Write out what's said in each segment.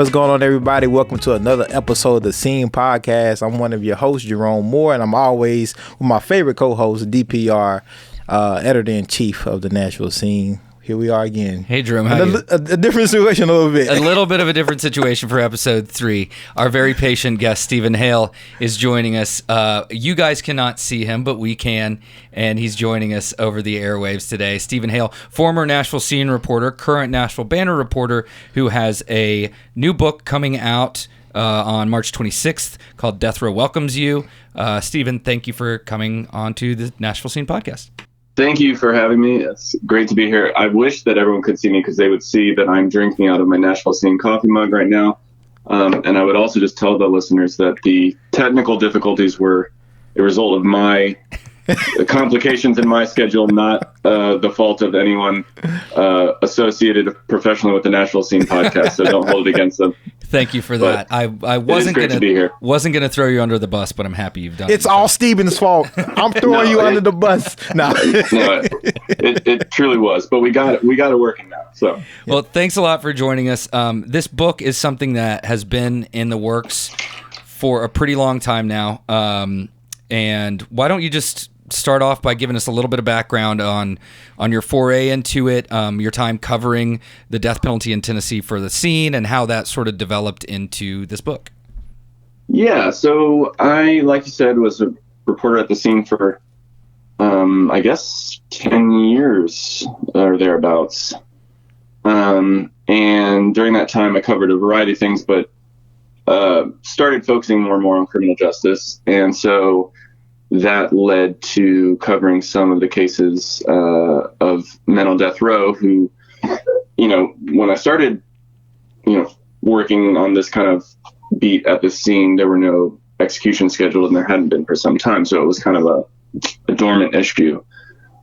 What's going on, everybody? Welcome to another episode of the Scene Podcast. I'm one of your hosts, Jerome Moore, and I'm always with my favorite co-host, DPR, editor-in-chief of the Nashville Scene. Here we are again. Hey, Jerome. How are you? A different situation a little bit. A little bit of a different situation for episode 3. Our very patient guest, Stephen Hale, is joining us. You guys cannot see him, but we can, and he's joining us over the airwaves today. Stephen Hale, former Nashville Scene reporter, current Nashville Banner reporter, who has a new book coming out on March 26th called Death Row Welcomes You. Stephen, thank you for coming on to the Nashville Scene Podcast. Thank you for having me. It's great to be here. I wish that everyone could see me because they would see that I'm drinking out of my Nashville Scene coffee mug right now. And I would also just tell the listeners that the technical difficulties were a result of my complications in my schedule, not the fault of anyone associated professionally with the Nashville Scene Podcast. So don't hold it against them. Thank you for that. I wasn't gonna throw you under the bus, but I'm happy you've done it. It's all Stephen's fault. I'm throwing you under the bus. No, it truly was, but we got it working now. So, well, thanks a lot for joining us. This book is something that has been in the works for a pretty long time now. And why don't you just start off by giving us a little bit of background on your foray into it, your time covering the death penalty in Tennessee for the Scene, and how that sort of developed into this book. Yeah, so I, like you said, was a reporter at the Scene for, I guess, 10 years or thereabouts. And during that time, I covered a variety of things, but started focusing more and more on criminal justice. And so that led to covering some of the cases of men on death row who, when I started, working on this kind of beat at the Scene, there were no executions scheduled and there hadn't been for some time. So it was kind of a dormant issue.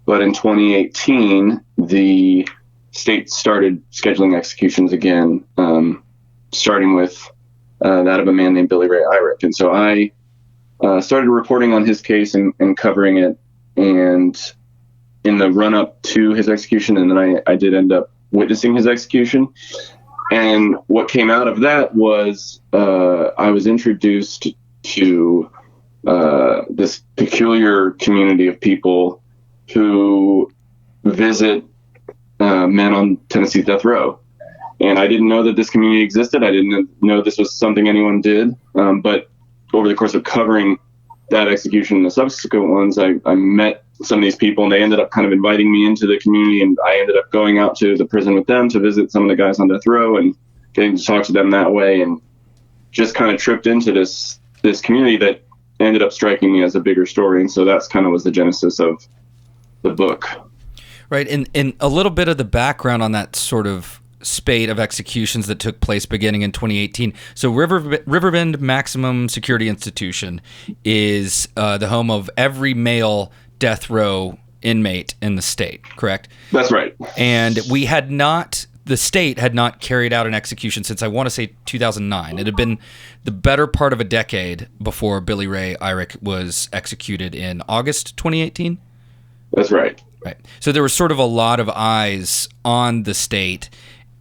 But in 2018, the state started scheduling executions again, starting with that of a man named Billy Ray Irick. And so I started reporting on his case and covering it, and in the run-up to his execution, and then I did end up witnessing his execution. And what came out of that was I was introduced to this peculiar community of people who visit men on Tennessee's death row. And I didn't know that this community existed. I didn't know this was something anyone did, but over the course of covering that execution and the subsequent ones, I met some of these people, and they ended up kind of inviting me into the community, and I ended up going out to the prison with them to visit some of the guys on death row and getting to talk to them that way, and just kind of tripped into this community that ended up striking me as a bigger story. And so that's kind of was the genesis of the book. Right. And a little bit of the background on that sort of spate of executions that took place beginning in 2018. So Riverbend Maximum Security Institution is the home of every male death row inmate in the state, correct? That's right. And the state had not carried out an execution since, I want to say, 2009. It had been the better part of a decade before Billy Ray Irick was executed in August 2018. That's right. Right. So there was sort of a lot of eyes on the state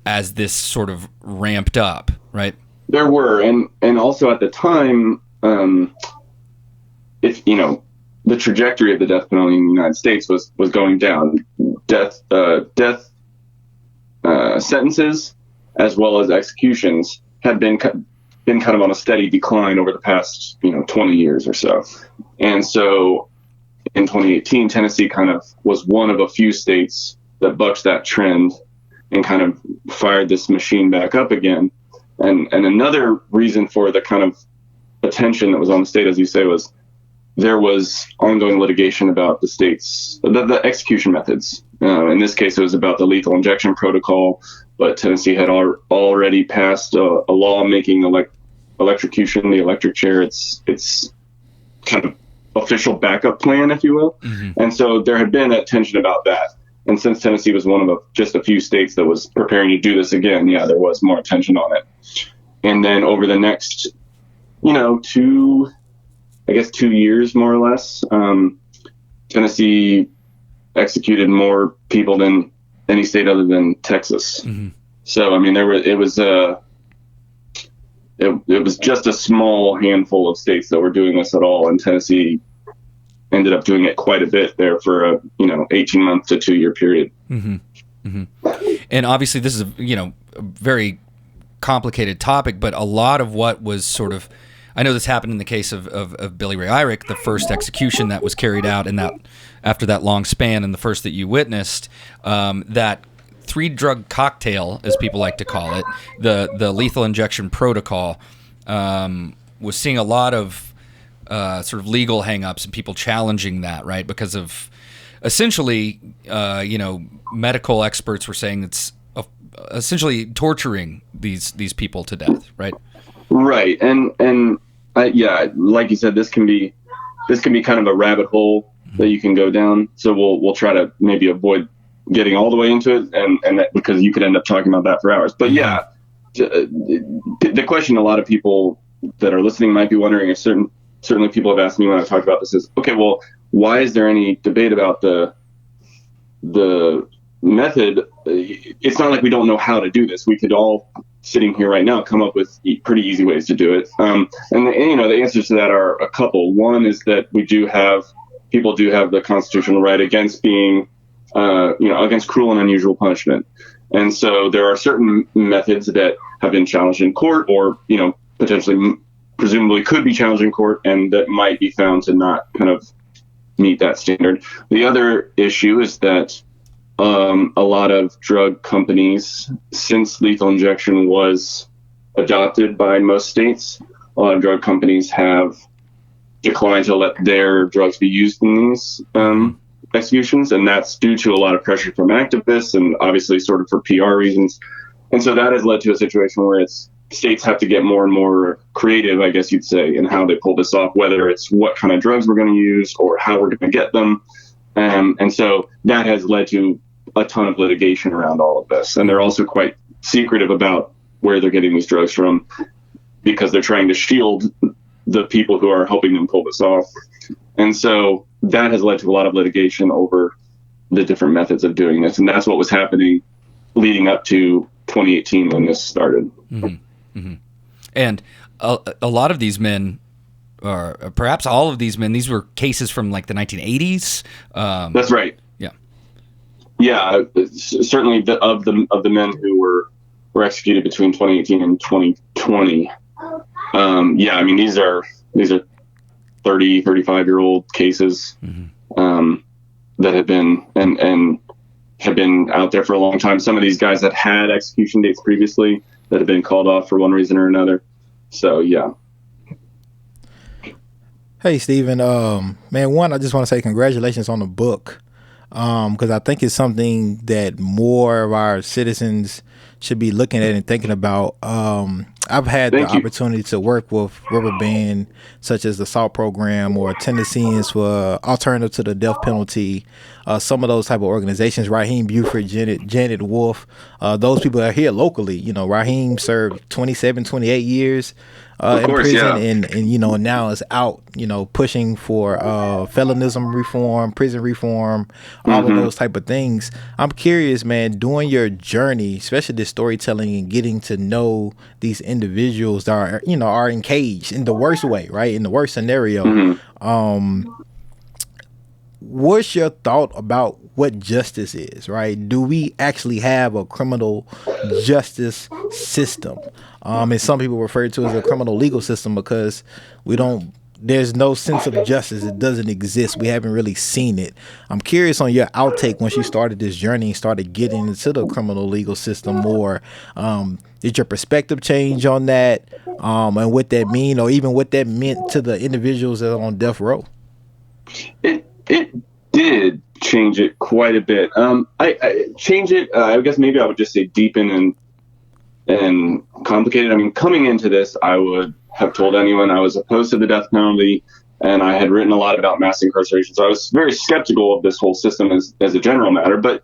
as this sort of ramped up, right? There were, and also at the time, the trajectory of the death penalty in the United States was going down. Death sentences as well as executions had been kind of on a steady decline over the past 20 years or so. And so in 2018, Tennessee kind of was one of a few states that bucked that trend and kind of fired this machine back up again. And another reason for the kind of attention that was on the state, as you say, was there was ongoing litigation about the state's, the execution methods. In this case, it was about the lethal injection protocol, but Tennessee had already passed a law making electrocution, the electric chair, its kind of official backup plan, if you will. Mm-hmm. And so there had been a tension about that. And since Tennessee was one of just a few states that was preparing to do this again, there was more attention on it. And then over the next, 2 years, more or less, Tennessee executed more people than any state other than Texas. Mm-hmm. So, it was it was just a small handful of states that were doing this at all, and Tennessee ended up doing it quite a bit there for a 18-month to 2-year period. Mm-hmm. Mm-hmm. And obviously this is a very complicated topic, but a lot of what was sort of, I know this happened in the case of Billy Ray Irick, the first execution that was carried out in that after that long span, and the first that you witnessed, that 3-drug cocktail, as people like to call it, the lethal injection protocol, was seeing a lot of sort of legal hangups and people challenging that, right? Because of essentially, medical experts were saying it's essentially torturing these people to death, right? Right, and like you said, this can be kind of a rabbit hole that you can go down. So we'll try to maybe avoid getting all the way into it, and that, because you could end up talking about that for hours. But yeah, the question a lot of people that are listening might be wondering, is certainly people have asked me when I've talked about this, is, okay, well, why is there any debate about the method? It's not like we don't know how to do this. We could all, sitting here right now, come up with pretty easy ways to do it. And the answers to that are a couple. One is that people do have the constitutional right against being, against cruel and unusual punishment. And so there are certain methods that have been challenged in court, or, potentially, presumably could be challenged in court, and that might be found to not kind of meet that standard. The other issue is that a lot of drug companies, since lethal injection was adopted by most states, a lot of drug companies have declined to let their drugs be used in these executions, and that's due to a lot of pressure from activists and obviously sort of for PR reasons. And so that has led to a situation where states have to get more and more creative, I guess you'd say, in how they pull this off, whether it's what kind of drugs we're going to use or how we're going to get them. And so that has led to a ton of litigation around all of this. And they're also quite secretive about where they're getting these drugs from, because they're trying to shield the people who are helping them pull this off. And so that has led to a lot of litigation over the different methods of doing this. And that's what was happening leading up to 2018 when this started. Mm-hmm. Mm-hmm. And a lot of these men, or perhaps all of these men, these were cases from like the 1980s. That's right. Yeah, certainly of the men who were executed between 2018 and 2020. I mean, these are 30, 35-year-old cases that have been and have been out there for a long time. Some of these guys had execution dates previously that have been called off for one reason or another. So yeah. Hey, Stephen. Man, one, I just want to say congratulations on the book. Because I think it's something that more of our citizens should be looking at and thinking about. I've had the opportunity to work with rubber band, such as the SALT program or Tennesseans for alternative to the death penalty. Some of those type of organizations, Raheem Buford, Janet Wolf, those people are here locally. Raheem served 27, 28 years in prison, and now is out, pushing for felоnism reform, prison reform, all of those type of things. I'm curious, man, during your journey, especially the storytelling and getting to know these individuals that are engaged in the worst way, right? In the worst scenario. What's your thought about what justice is, right? Do we actually have a criminal justice system? And some people refer to it as a criminal legal system because there's no sense of justice. It doesn't exist. We haven't really seen it. I'm curious on your outtake once you started this journey and started getting into the criminal legal system more. Did your perspective change on that, and what that mean, or even what that meant to the individuals that are on death row? It did change it quite a bit. I change it. I guess maybe I would just say deepen and complicated. I mean, coming into this, I would have told anyone I was opposed to the death penalty, and I had written a lot about mass incarceration. So I was very skeptical of this whole system as a general matter. But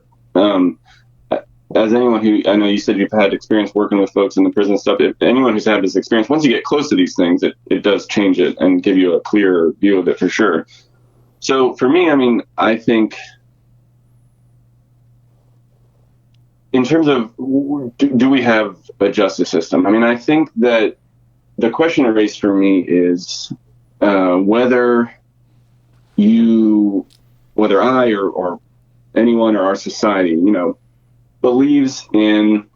as anyone who, I know you said you've had experience working with folks in the prison stuff, if anyone who's had this experience, once you get close to these things, it does change it and give you a clearer view of it for sure. So for me, I mean, I think in terms of do we have a justice system? I mean, I think that the question it raised for me is whether I or anyone or our society, believes in,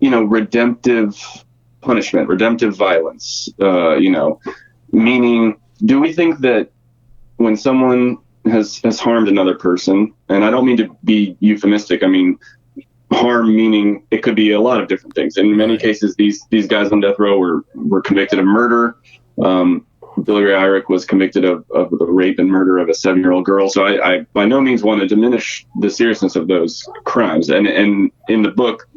redemptive punishment, redemptive violence, meaning, do we think that when someone has harmed another person, and I don't mean to be euphemistic, I mean harm meaning it could be a lot of different things. In many cases, these guys on death row were convicted of murder. Billy Ray Irick was convicted of the rape and murder of a 7-year-old girl. So I by no means want to diminish the seriousness of those crimes. And in the book,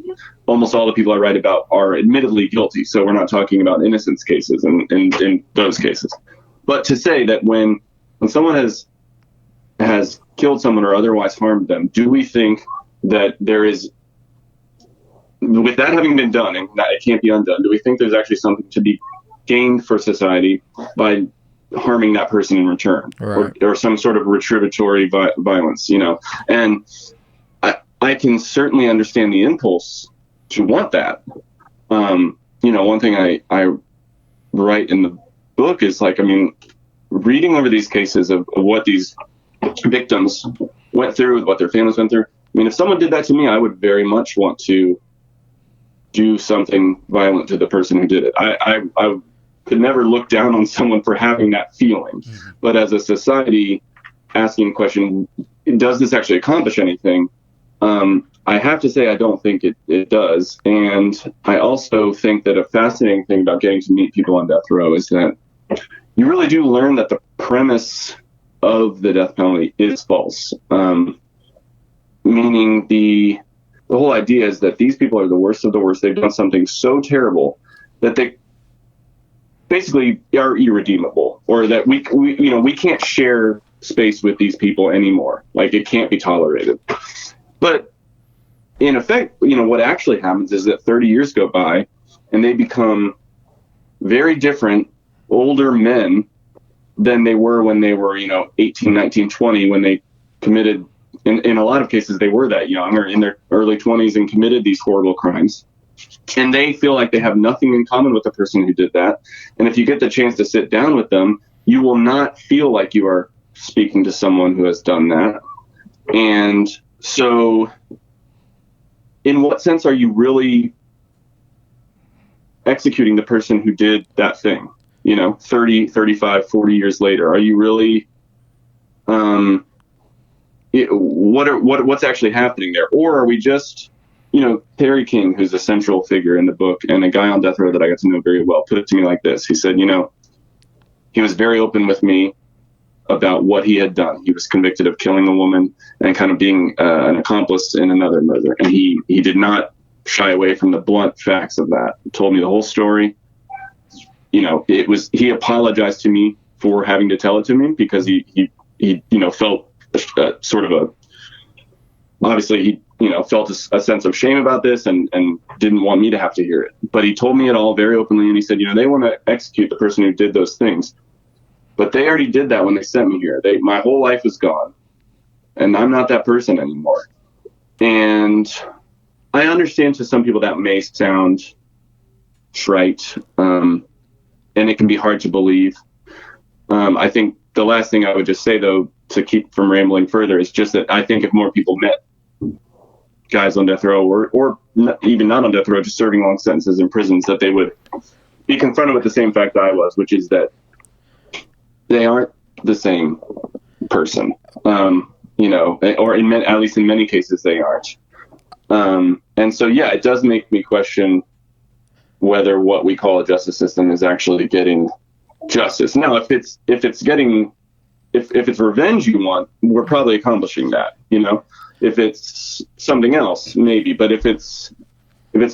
almost all the people I write about are admittedly guilty. So we're not talking about innocence cases in those cases. But to say that when someone has killed someone or otherwise harmed them, do we think that there is, with that having been done, and it can't be undone, do we think there's actually something to be gained for society by harming that person in return, right, or some sort of retributory violence, And I can certainly understand the impulse to want that. One thing I write in the book is reading over these cases of what these victims went through, what their families went through. If someone did that to me, I would very much want to do something violent to the person who did it. I could never look down on someone for having that feeling. Mm-hmm. But as a society, asking the question, does this actually accomplish anything? I have to say I don't think it does. And I also think that a fascinating thing about getting to meet people on death row is that you really do learn that the premise of the death penalty is false. Meaning the whole idea is that these people are the worst of the worst. They've done something so terrible that they basically are irredeemable, or that we can't share space with these people anymore. It can't be tolerated. But in effect, what actually happens is that 30 years go by and they become very different older men than they were when they were, 18, 19, 20, when they committed, in a lot of cases, they were that young or in their early 20s and committed these horrible crimes. And they feel like they have nothing in common with the person who did that. And if you get the chance to sit down with them, you will not feel like you are speaking to someone who has done that. And so in what sense are you really executing the person who did that thing? 30, 35, 40 years later, are you really, what's actually happening there? Or are we just, Terry King, who's a central figure in the book and a guy on death row that I got to know very well, put it to me like this. He said, he was very open with me about what he had done. He was convicted of killing a woman and kind of being an accomplice in another murder. And he did not shy away from the blunt facts of that. He told me the whole story. He apologized to me for having to tell it to me because he felt sort of obviously he, felt a sense of shame about this and didn't want me to have to hear it. But he told me it all very openly. And he said, they want to execute the person who did those things. But they already did that when they sent me here. My whole life is gone. And I'm not that person anymore. And I understand to some people that may sound trite. And it can be hard to believe. I think the last thing I would just say, though, to keep from rambling further, is just that I think if more people met guys on death row or even not on death row, just serving long sentences in prisons, that they would be confronted with the same fact I was, which is that they aren't the same person, or at least in many cases they aren't. And so, yeah, it does make me question whether what we call a justice system is actually getting justice. Now, if it's revenge you want, we're probably accomplishing that, If it's something else, maybe. But if it's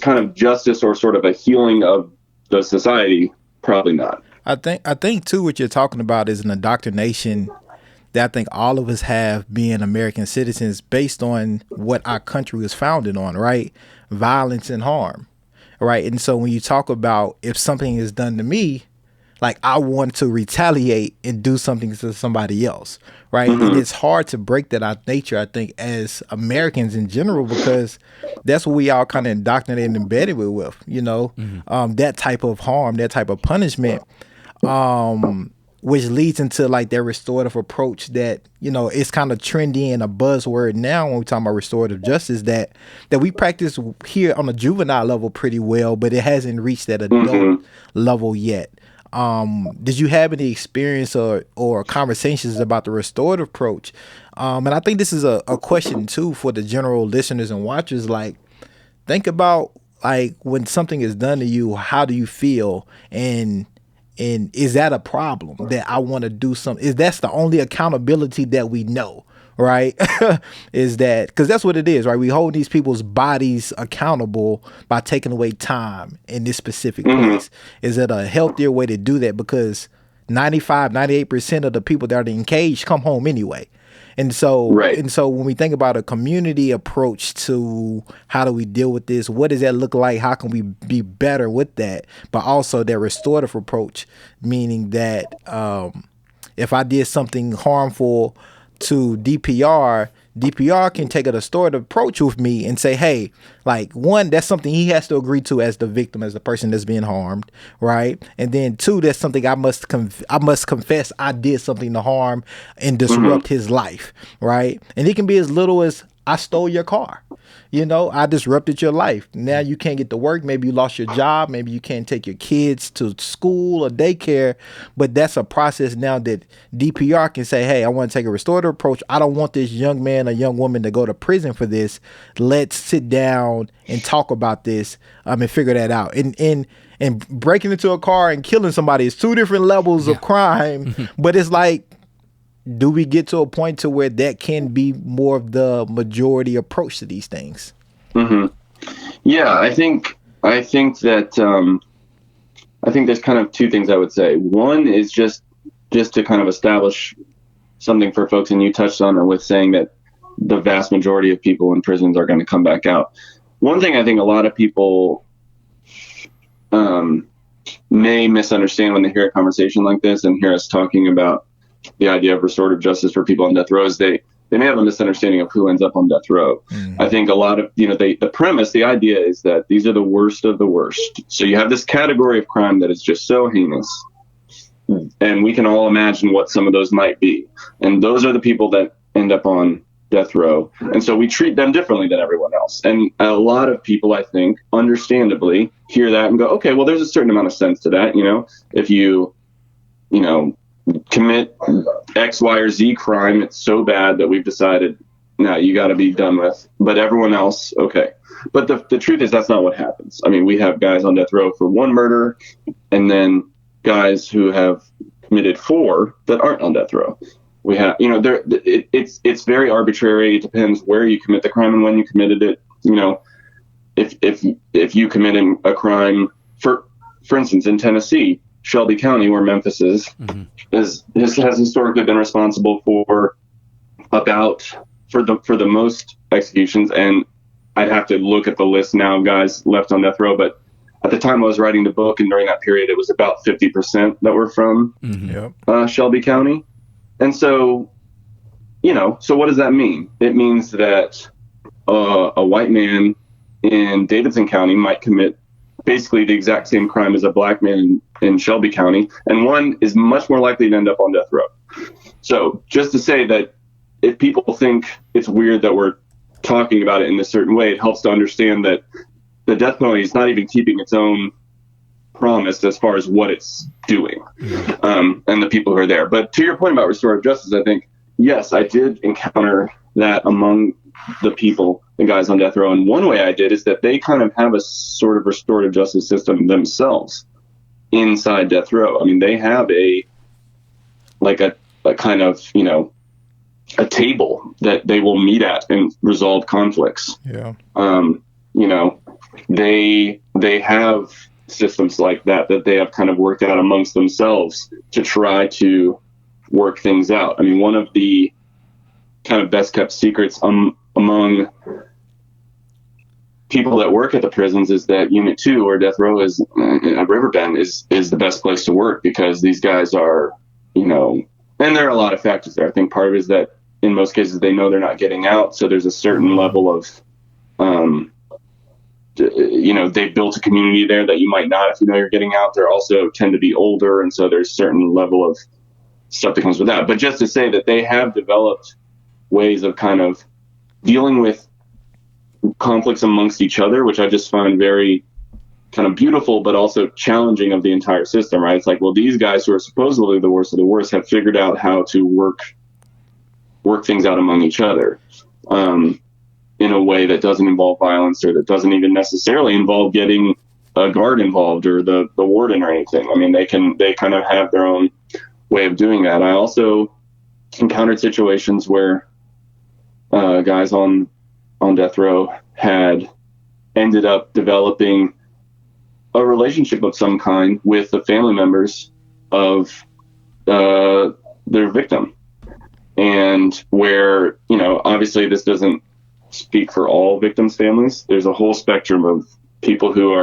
kind of justice or sort of a healing of the society, probably not. I think too, what you're talking about is an indoctrination that I think all of us have, being American citizens, based on what our country was founded on, right? Violence and harm, right? And so when you talk about if something is done to me, like I want to retaliate and do something to somebody else, right? And it's hard to break that out nature, I think, as Americans in general, because that's what we all kind of indoctrinated and embedded with, that type of harm, that type of punishment, which leads into like that restorative approach that, it's kind of trendy and a buzzword now when we talk about restorative justice that we practice here on a juvenile level pretty well, but it hasn't reached that adult level yet. Did you have any experience or conversations about the restorative approach? And I think this is a question too for the general listeners and watchers. Like, think about like when something is done to you, how do you feel? And is that a problem that I want to do something? Is that's the only accountability that we know, right? Is that because that's what it is, right? We hold these people's bodies accountable by taking away time in this specific place. Is it a healthier way to do that? Because 98% of the people that are engaged come home anyway. And so, when we think about a community approach to how do we deal with this, what does that look like? How can we be better with that? But also that restorative approach, meaning that if I did something harmful to DPR can take a restorative approach with me and say, hey, like, one, that's something he has to agree to as the victim, as the person that's being harmed, right? And then two, that's something I must confess I did something to harm and disrupt his life, right? And it can be as little as I stole your car. I disrupted your life. Now you can't get to work. Maybe you lost your job. Maybe you can't take your kids to school or daycare. But that's a process now that DPR can say, hey, I want to take a restorative approach. I don't want this young man or young woman to go to prison for this. Let's sit down and talk about this and figure that out. And breaking into a car and killing somebody is two different levels of crime. But it's like, do we get to a point to where that can be more of the majority approach to these things? Yeah, I think that I think there's kind of two things I would say. One is just to kind of establish something for folks, and you touched on it with saying that the vast majority of people in prisons are going to come back out. One thing I think a lot of people may misunderstand when they hear a conversation like this and hear us talking about the idea of restorative justice for people on death row is they may have a misunderstanding of who ends up on death row. I think a lot of, the premise, the idea is that these are the worst of the worst. So you have this category of crime that is just so heinous, and we can all imagine what some of those might be. And those are the people that end up on death row. And so we treat them differently than everyone else. And a lot of people, I think, understandably hear that and go, okay, well, there's a certain amount of sense to that. If you commit X, Y, or Z crime, it's so bad that we've decided, no, you got to be done with. But everyone else, okay. But the truth is that's not what happens. I mean, we have guys on death row for one murder, and then guys who have committed 4 that aren't on death row. We have, it's very arbitrary. It depends where you commit the crime and when you committed it. If you commit a crime, for instance, in Tennessee, Shelby County, where Memphis is, has historically been responsible for the most executions. And I'd have to look at the list now of guys left on death row. But at the time I was writing the book, and during that period, it was about 50% that were from Shelby County. And so, so what does that mean? It means that a white man in Davidson County might commit basically the exact same crime as a black man in Shelby County, and one is much more likely to end up on death row. So just to say that if people think it's weird that we're talking about it in a certain way, it helps to understand that the death penalty is not even keeping its own promise as far as what it's doing, and the people who are there. But to your point about restorative justice, I think, yes, I did encounter that among the guys on death row. And one way I did is that they kind of have a sort of restorative justice system themselves inside death row. I mean, they have a kind of, a table that they will meet at and resolve conflicts. Yeah. They have systems like that they have kind of worked out amongst themselves to try to work things out. I mean, one of the kind of best kept secrets among people that work at the prisons is that Unit 2 or death row is at Riverbend is the best place to work, because these guys are, and there are a lot of factors there. I think part of it is that in most cases they know they're not getting out. So there's a certain level of, they've built a community there that you might not if you know you're getting out. They're also tend to be older. And so there's a certain level of stuff that comes with that. But just to say that they have developed ways of kind of dealing with conflicts amongst each other, which I just find very kind of beautiful, but also challenging of the entire system, right? It's like, well, these guys who are supposedly the worst of the worst have figured out how to work things out among each other in a way that doesn't involve violence, or that doesn't even necessarily involve getting a guard involved or the warden or anything. I mean, they kind of have their own way of doing that. I also encountered situations where guys on death row had ended up developing a relationship of some kind with the family members of their victim. And where, obviously this doesn't speak for all victims' families. There's a whole spectrum of people who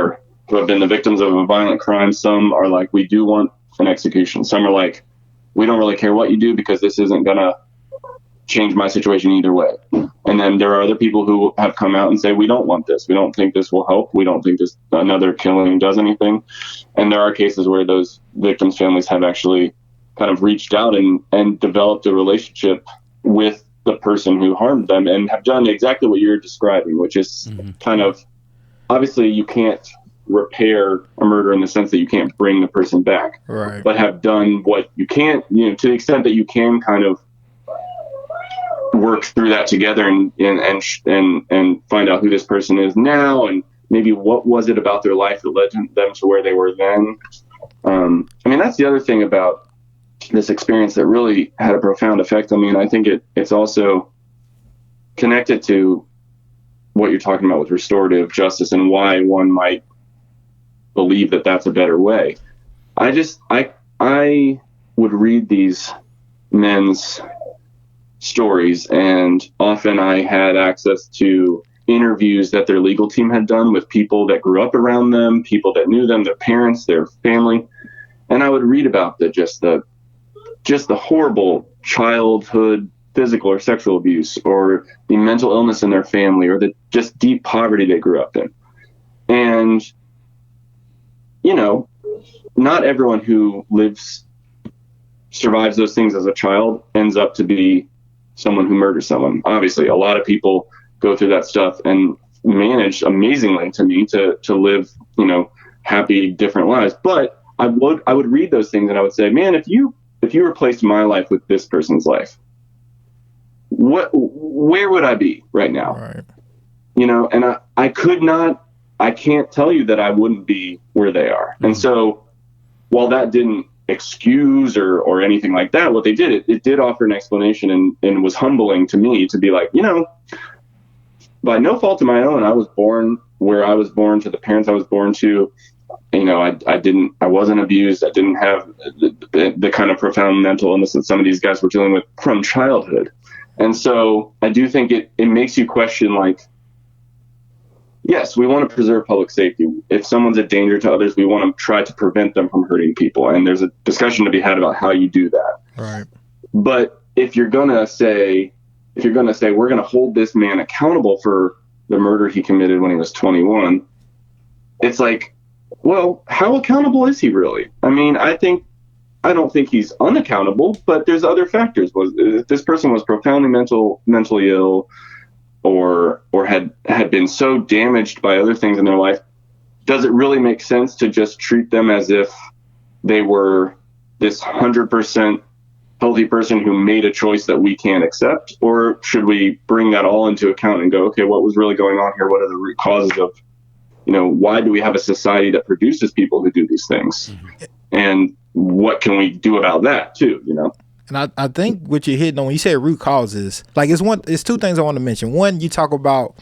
have been the victims of a violent crime. Some are like, we do want an execution. Some are like, we don't really care what you do because this isn't going to change my situation either way. And then there are other people who have come out and say, we don't want this. We don't think this will help. We don't think this another killing does anything. And there are cases where those victims' families have actually kind of reached out and developed a relationship with the person who harmed them and have done exactly what you're describing, which is kind of, obviously you can't repair a murder in the sense that you can't bring the person back, right? But have done what you can, to the extent that you can kind of work through that together and find out who this person is now, and maybe what was it about their life that led them to where they were then. I mean, that's the other thing about this experience that really had a profound effect on me. And I think it's also connected to what you're talking about with restorative justice and why one might believe that that's a better way. I would read these men's stories, and often I had access to interviews that their legal team had done with people that grew up around them, people that knew them, their parents, their family. And I would read about just the horrible childhood physical or sexual abuse, or the mental illness in their family, or the just deep poverty they grew up in. And, not everyone who survives those things as a child ends up to be someone who murders someone. Obviously, a lot of people go through that stuff and manage amazingly, to me, to live, happy, different lives. But I would read those things and I would say, man, if you replaced my life with this person's life, where would I be right now? Right. And I can't tell you that I wouldn't be where they are. Mm-hmm. And so while that didn't excuse or anything like that, what they did, it did offer an explanation and was humbling to me to be like, by no fault of my own, I was born where I was born, to the parents I was born to. I wasn't abused. I didn't have the kind of profound mental illness that some of these guys were dealing with from childhood. And so I do think it makes you question, like, yes, we want to preserve public safety. If someone's a danger to others, we want to try to prevent them from hurting people. And there's a discussion to be had about how you do that. Right. But if you're going to say, we're going to hold this man accountable for the murder he committed when he was 21, it's like, well, how accountable is he really? I mean, I don't think he's unaccountable, but there's other factors. If this person was profoundly mentally ill, or had been so damaged by other things in their life, does it really make sense to just treat them as if they were this 100% healthy person who made a choice that we can't accept? Or should we bring that all into account and go, okay, what was really going on here? What are the root causes of, why do we have a society that produces people who do these things? Mm-hmm. And what can we do about that too, And I think what you're hitting on, when you say root causes, like it's two things I want to mention. One, you talk about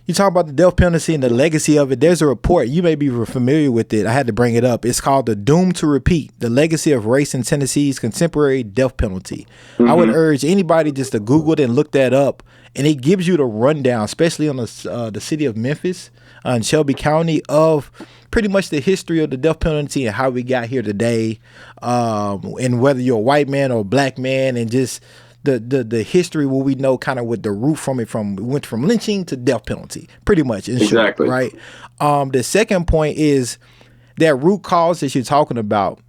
the death penalty and the legacy of it. There's a report, you may be familiar with it. I had to bring it up. It's called The Doomed to Repeat: The Legacy of Race in Tennessee's Contemporary Death Penalty. Mm-hmm. I would urge anybody just to Google it and look that up and it gives you the rundown, especially on the city of Memphis in Shelby County, of pretty much the history of the death penalty and how we got here today, and whether you're a white man or a black man, and just the history where we know kind of what the root from it went from lynching to death penalty, pretty much. Exactly. Short, right. The second point is that root cause that you're talking about.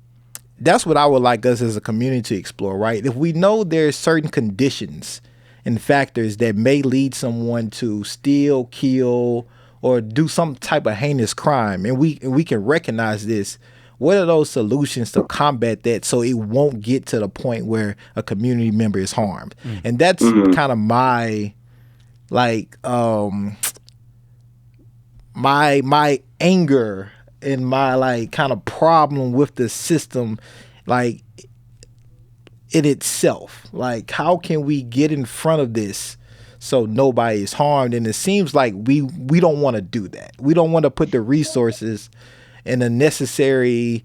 That's what I would like us as a community to explore, right? If we know there's certain conditions and factors that may lead someone to steal, kill, or do some type of heinous crime, and we can recognize this, what are those solutions to combat that so it won't get to the point where a community member is harmed? And that's kind of my, like, my anger and my, like, kind of problem with the system, like, in itself. Like, how can we get in front of this so nobody is harmed? And it seems like we don't want to do that. We don't want to put the resources and the necessary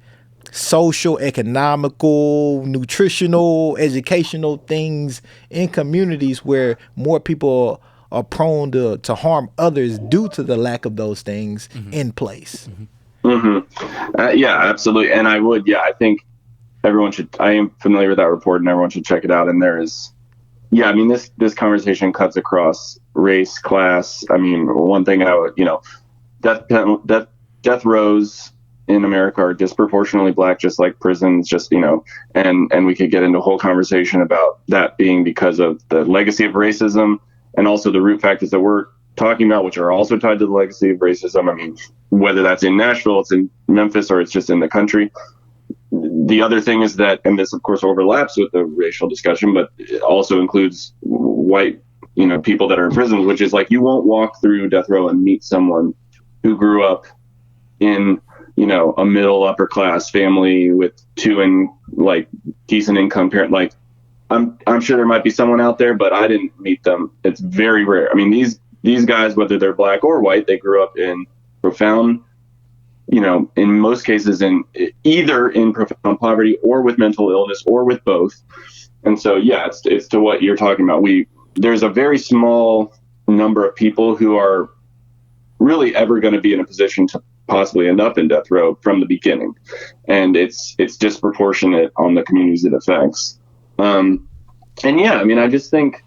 social, economical, nutritional, educational things in communities where more people are prone to harm others due to the lack of those things in place. Yeah, absolutely. And I think everyone should, I am familiar with that report and everyone should check it out. And this conversation cuts across race, class. I mean, one thing death rows in America are disproportionately black, just like prisons, and we could get into a whole conversation about that being because of the legacy of racism and also the root factors that we're talking about, which are also tied to the legacy of racism. I mean, whether that's in Nashville, it's in Memphis, or it's just in the country. The other thing is that, and this of course overlaps with the racial discussion, but it also includes white, people that are in prisons, which is like, you won't walk through death row and meet someone who grew up in, a middle upper class family with decent income parent. Like, I'm sure there might be someone out there, but I didn't meet them. It's very rare. I mean, these guys, whether they're black or white, they grew up in profound, in most cases either in profound poverty or with mental illness or with both. And so, yeah, it's to what you're talking about. There's a very small number of people who are really ever going to be in a position to possibly end up in death row from the beginning. And it's disproportionate on the communities it affects. And yeah, I mean, I just think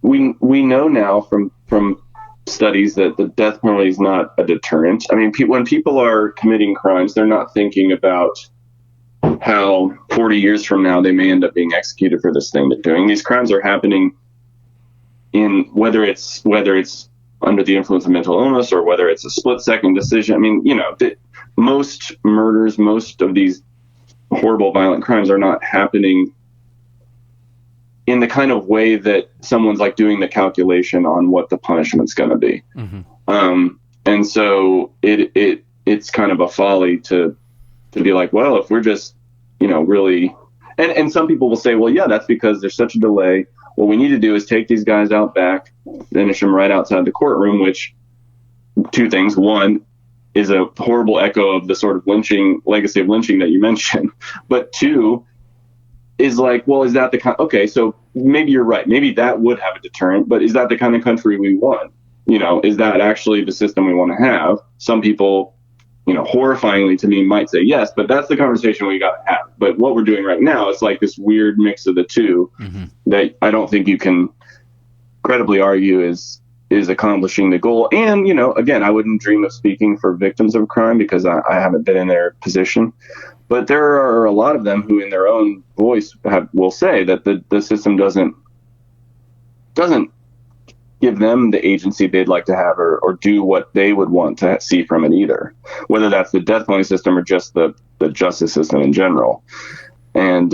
we know now from studies that the death penalty is not a deterrent. I mean, when people are committing crimes, they're not thinking about how 40 years from now they may end up being executed for this thing they're doing. These crimes are happening in whether it's under the influence of mental illness or whether it's a split-second decision. I mean, most murders, most of these horrible violent crimes are not happening in the kind of way that someone's like doing the calculation on what the punishment's going to be. And so it's kind of a folly to be like, well, if we're just, really, and some people will say, well, yeah, that's because there's such a delay. What we need to do is take these guys out back, finish them right outside the courtroom, which, two things. One is a horrible echo of the sort of legacy of lynching that you mentioned. But two is like, well, is that okay, so maybe you're right. Maybe that would have a deterrent, but is that the kind of country we want? Is that actually the system we want to have? Some people, horrifyingly to me might say yes, but that's the conversation we got to have. But what we're doing right now is like this weird mix of the two that I don't think you can credibly argue is accomplishing the goal. And, again, I wouldn't dream of speaking for victims of crime because I haven't been in their position. But there are a lot of them who, in their own voice, will say that the system doesn't give them the agency they'd like to have or do what they would want to see from it either, whether that's the death penalty system or just the justice system in general. And,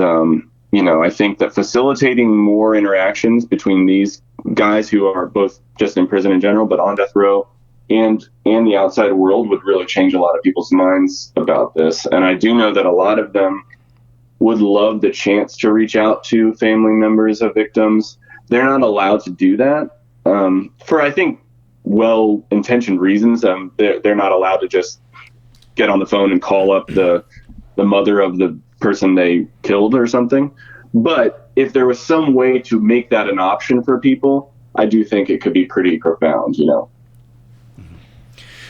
I think that facilitating more interactions between these guys who are both just in prison in general, but on death row and the outside world would really change a lot of people's minds about this. And I do know that a lot of them would love the chance to reach out to family members of victims. They're not allowed to do that for, I think, well-intentioned reasons. They're not allowed to just get on the phone and call up the mother of the person they killed or something. But if there was some way to make that an option for people, I do think it could be pretty profound, you know.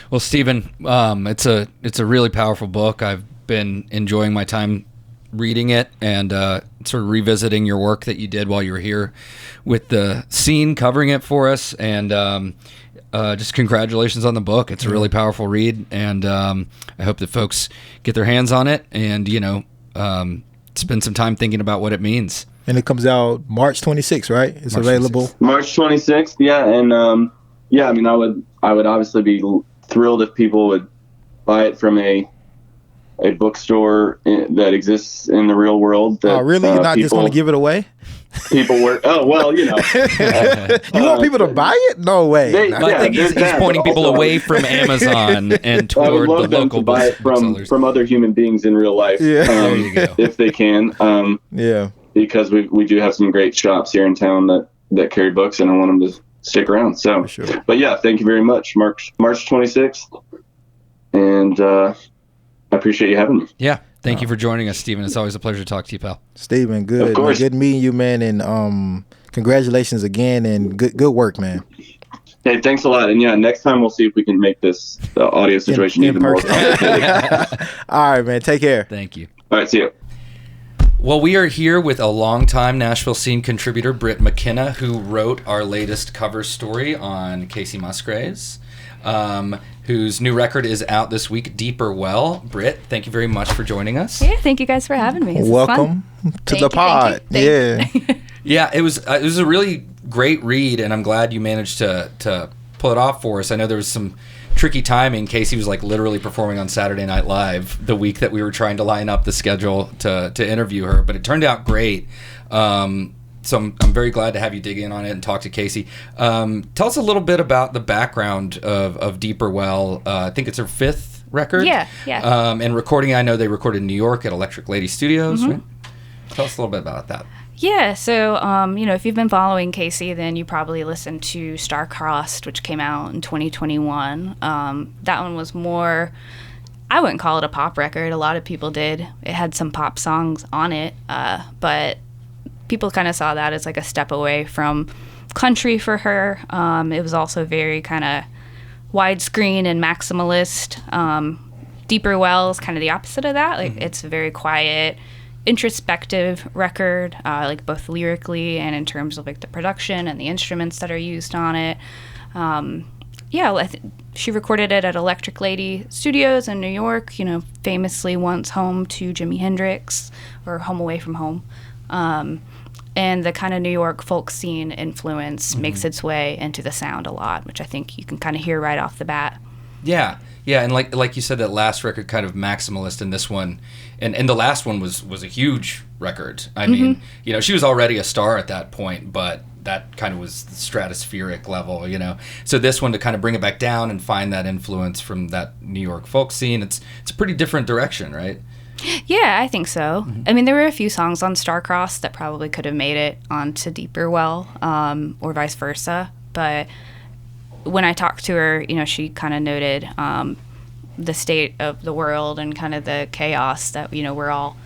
Well, Stephen, it's a really powerful book. I've been enjoying my time reading it and sort of revisiting your work that you did while you were here with the scene, covering it for us, and just congratulations on the book. It's a really powerful read, and I hope that folks get their hands on it and, you know, spend some time thinking about what it means. And it comes out March 26th, right? It's March available 26th. March 26th, yeah, and yeah, I mean, I would obviously be thrilled if people would buy it from a bookstore that exists in the real world. That, oh, really? You're not just going to give it away? People were, oh, well, you know. You want people to buy it? No way. I think he's pointing people away from Amazon and toward I would love the them local to buy it from other human beings in real life, There you go. if they can. Yeah. Because we do have some great shops here in town that carry books, and I want them to stick around. So, Sure. But yeah, thank you very much. March 26th, and I appreciate you having me. Yeah. Thank you for joining us, Stephen. It's always a pleasure to talk to you, pal. Stephen, good. Of course. Good meeting you, man, and congratulations again, and good work, man. Hey, thanks a lot. And yeah, next time we'll see if we can make this audio situation even more person. complicated. All right, man. Take care. Thank you. All right, see you. Well, we are here with a longtime Nashville scene contributor, Britt McKenna, who wrote our latest cover story on Casey Musgraves, whose new record is out this week, Deeper Well. Britt, thank you very much for joining us. Yeah, thank you guys for having me. This Welcome to the pod. Thank you. Yeah, it was a really great read, and I'm glad you managed to pull it off for us. I know there was some tricky timing. Casey was like literally performing on Saturday Night Live the week that we were trying to line up the schedule to interview her, but it turned out great. So I'm very glad to have you dig in on it and talk to Casey. Tell us a little bit about the background of Deeper Well. I think it's her 5th record. Yeah. And recording, I know they recorded in New York at Electric Lady Studios, right? Tell us a little bit about that. Yeah, so, if you've been following Casey, then you probably listened to Star-Crossed, which came out in 2021. That one was more, I wouldn't call it a pop record. A lot of people did. It had some pop songs on it, but people kind of saw that as like a step away from country for her. It was also very kind of widescreen and maximalist. Deeper Well is kind of the opposite of that. Like, it's a very quiet, introspective record, like both lyrically and in terms of like the production and the instruments that are used on it. She recorded it at Electric Lady Studios in New York, famously once home to Jimi Hendrix, or home away from home. And the kind of New York folk scene influence makes its way into the sound a lot, which I think you can kind of hear right off the bat. Yeah, and like you said, that last record kind of maximalist, and this one, and the last one was a huge record. I mean, she was already a star at that point, but that kind of was the stratospheric level, So this one, to kind of bring it back down and find that influence from that New York folk scene, it's a pretty different direction, right? Yeah, I think so. I mean, there were a few songs on Star-Crossed that probably could have made it onto Deeper Well, or vice versa, but when I talked to her, she kind of noted the state of the world and kind of the chaos that, we're all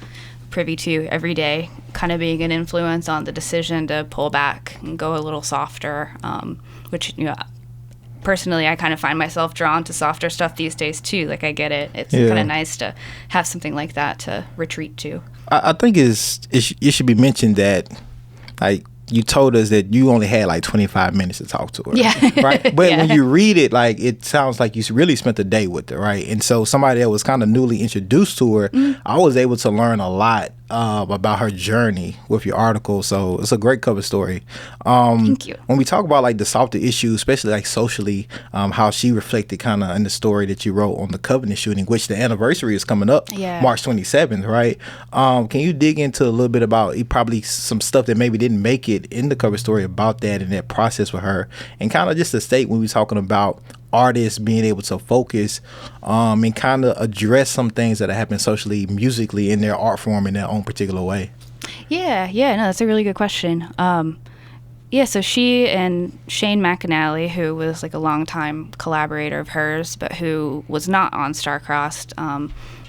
privy to every day, kind of being an influence on the decision to pull back and go a little softer, which, personally, I kind of find myself drawn to softer stuff these days, too. Like, I get it. It's kind of nice to have something like that to retreat to. I think it should be mentioned that, like, you told us that you only had like 25 minutes to talk to her. Yeah. Right? But when you read it, like, it sounds like you really spent the day with her, right? And so somebody that was kind of newly introduced to her, I was able to learn a lot about her journey with your article. So it's a great cover story. Thank you. When we talk about like the softer issues, especially like socially, how she reflected kind of in the story that you wrote on the Covenant shooting, which the anniversary is coming up, March 27th, right? Can you dig into a little bit about probably some stuff that maybe didn't make it in the cover story about that and that process with her, and kind of just the state when we're talking about artists being able to focus and kind of address some things that happen socially, musically, in their art form in their own particular way? No, that's a really good question. So she and Shane McAnally, who was like a longtime collaborator of hers, but who was not on Star-Crossed,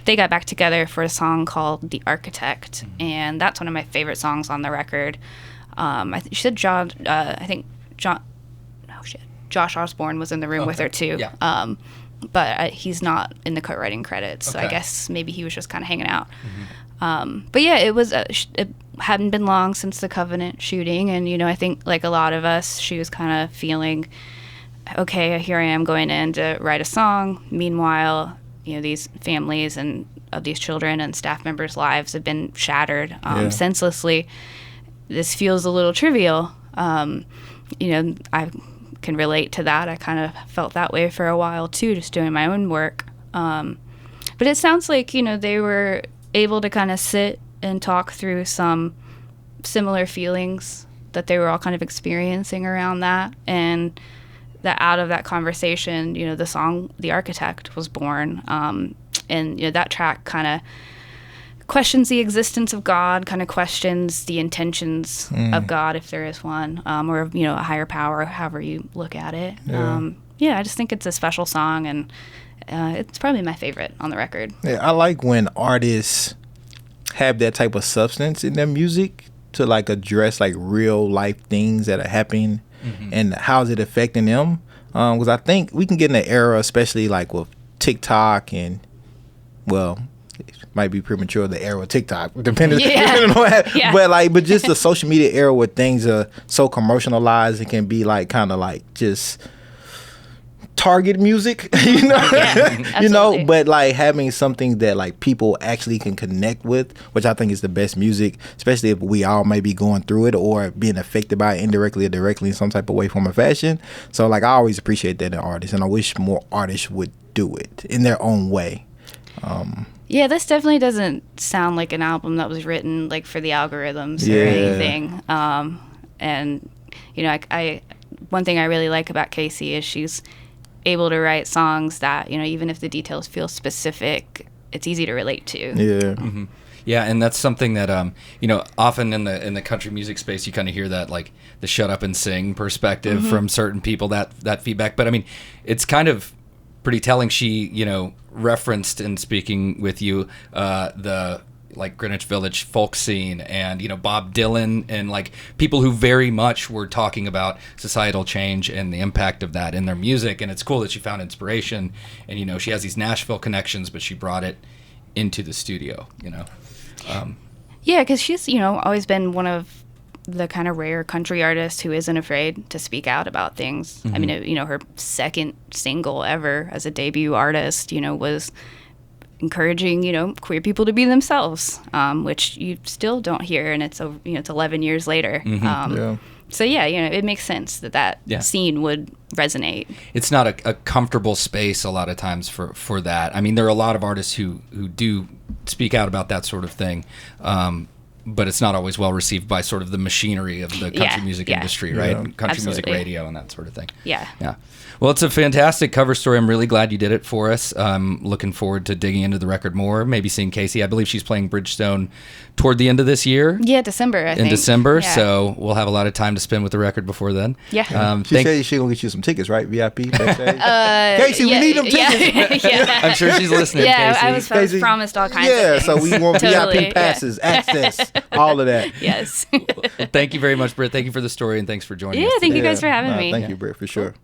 they got back together for a song called The Architect, and that's one of my favorite songs on the record. She said Josh Osborne was in the room with her too. Yeah. But he's not in the co-writing credits, so I Okay. guess maybe he was just kind of hanging out. But yeah, it was it hadn't been long since the Covenant shooting, and I think like a lot of us, she was kind of feeling, okay, here I am going in to write a song. Meanwhile, these families and of these children and staff members' lives have been shattered senselessly. This feels a little trivial. I can relate to that. I kind of felt that way for a while too, just doing my own work. But it sounds like, they were able to kind of sit and talk through some similar feelings that they were all kind of experiencing around that. And that out of that conversation, the song The Architect was born. And that track kind of questions the existence of God, kind of questions the intentions of God, if there is one, or a higher power, however you look at it. I just think it's a special song, and it's probably my favorite on the record. Yeah, I like when artists have that type of substance in their music to like address like real life things that are happening and how's it affecting them. Because I think we can get in an era, especially like with TikTok and, well, it might be premature, the era of TikTok, depending on what, but just the social media era where things are so commercialized, it can be like kind of like just target music, but like having something that like people actually can connect with, which I think is the best music, especially if we all may be going through it or being affected by it indirectly or directly in some type of way, form, or fashion. So like I always appreciate that in artists, and I wish more artists would do it in their own way. This definitely doesn't sound like an album that was written like for the algorithms or anything. And I one thing I really like about Casey is she's able to write songs that even if the details feel specific, it's easy to relate to. Yeah, and that's something that often in the country music space you kind of hear that like the shut up and sing perspective from certain people, that feedback. But I mean, it's kind of pretty telling. She referenced in speaking with you the like Greenwich Village folk scene and Bob Dylan and like people who very much were talking about societal change and the impact of that in their music. And it's cool that she found inspiration, and she has these Nashville connections, but she brought it into the studio. Because she's always been one of the kind of rare country artists who isn't afraid to speak out about things. I mean, her second single ever as a debut artist, was encouraging, queer people to be themselves, which you still don't hear, and it's, it's 11 years later. So it makes sense that scene would resonate. It's not a comfortable space a lot of times for that. I mean, there are a lot of artists who do speak out about that sort of thing, but it's not always well received by sort of the machinery of the country music industry, right? Country Absolutely. music radio and that sort of thing. Yeah. Well, it's a fantastic cover story. I'm really glad you did it for us. Looking forward to digging into the record more, maybe seeing Casey. I believe she's playing Bridgestone toward the end of this year. Yeah, December, I think. In December, so we'll have a lot of time to spend with the record before then. Yeah. She said she's going to get you some tickets, right? VIP? Casey, we need them tickets. I'm sure she's listening, Yeah, Casey. I was promised all kinds of things. So we want Totally, VIP passes, access, all of that. Yes. Well, thank you very much, Britt. Thank you for the story, and thanks for joining us Yeah, today. thank you guys for having me. Thank you, Britt, for sure.